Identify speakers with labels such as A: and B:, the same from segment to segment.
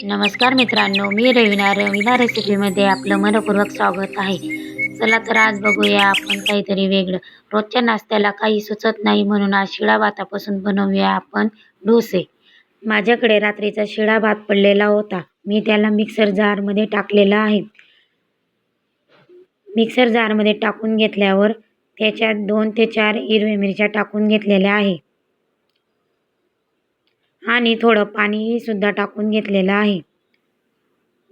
A: नमस्कार मित्रांनो, मी रवीना रेसिपीमध्ये आपलं मनपूर्वक स्वागत आहे. चला तर आज बघूया आपण काहीतरी वेगळं. रोजच्या नाश्त्याला काही सुचत नाही म्हणून आज शिळा भातापासून बनवूया आपण डोसे. माझ्याकडे रात्रीचा शिळा भात पडलेला होता. मी त्याला मिक्सर जारमध्ये टाकलेला आहे. मिक्सर जारमध्ये टाकून घेतल्यावर त्याच्यात 2 ते 4 हिरव्या मिरच्या टाकून घेतलेल्या आहे आणि थोडं पाणी सुद्धा टाकून घेतलेलं आहे.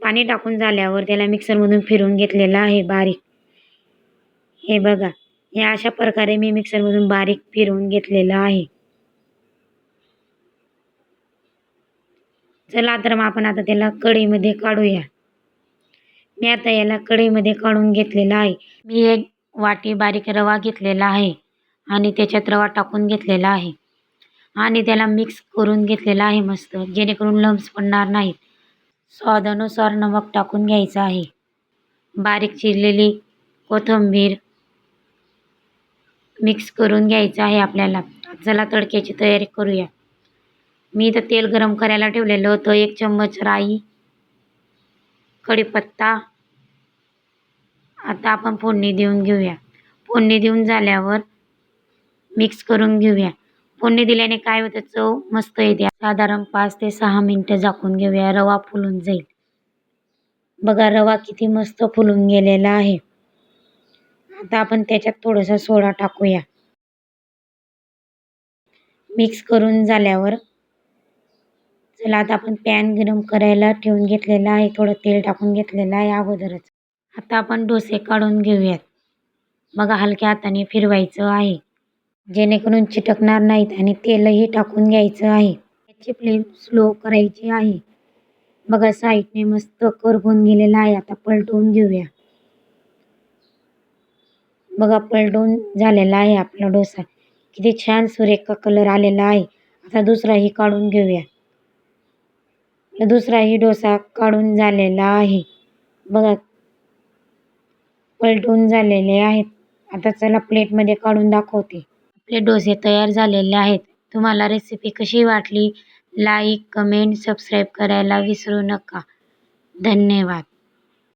A: पाणी टाकून झाल्यावर त्याला मिक्सरमधून फिरवून घेतलेलं आहे बारीक. हे बघा, हे अशा प्रकारे मी मिक्सरमधून बारीक फिरवून घेतलेलं आहे. चला तर मग आपण आता त्याला कढईमध्ये काढूया. मी आता याला कढईमध्ये काढून घेतलेला आहे. मी 1 वाटी बारीक रवा घेतलेला आहे आणि त्याच्यात रवा टाकून घेतलेला आहे आणि त्याला मिक्स करून घेतलेला आहे मस्त, जेणेकरून लम्स पडणार नाहीत. स्वादानुसार नमक टाकून घ्यायचं आहे. बारीक चिरलेली कोथिंबीर मिक्स करून घ्यायचं आहे आपल्याला. चला तडक्याची तयारी करूया. मी इथं तेल गरम करायला ठेवलेलं होतं. 1 चम्मच राई, कढीपत्ता. आता आपण फोडणी देऊन घेऊया. फोडणी देऊन झाल्यावर मिक्स करून घेऊया. फोडणी दिल्याने काय होतं, चव मस्त येते. साधारण 5 ते 6 मिनिटं झाकून घेऊया. रवा फुलून जाईल. बघा, रवा किती मस्त फुलून गेलेला आहे. आता आपण त्याच्यात थोडासा सोडा टाकूया. मिक्स करून झाल्यावर चला आता आपण पॅन गरम करायला ठेवून घेतलेला आहे. थोडं तेल टाकून घेतलेलं आहे अगोदरच. आता आपण डोसे काढून घेऊयात. बघा, हलक्या हाताने फिरवायचं आहे, जेणेकरून चिटकणार नाहीत आणि तेलही टाकून घ्यायचं आहे. त्याची फ्लेम स्लो करायची आहे. बघा, साईडने मस्त करपून गेलेला आहे. आता पलटवून घेऊया. बघा, पलटून झालेला आहे आपला डोसा. किती छान सुरेख कलर आलेला आहे. आता दुसराही काढून घेऊया. दुसराही डोसा काढून झालेला आहे. बघा, पलटून झालेले आहेत. आता चला प्लेटमध्ये काढून दाखवते. आपले डोसे तयार झालेले आहेत. तुम्हाला रेसिपी कशी वाटली? लाईक, कमेंट, सबस्क्राईब करायला विसरू नका. धन्यवाद.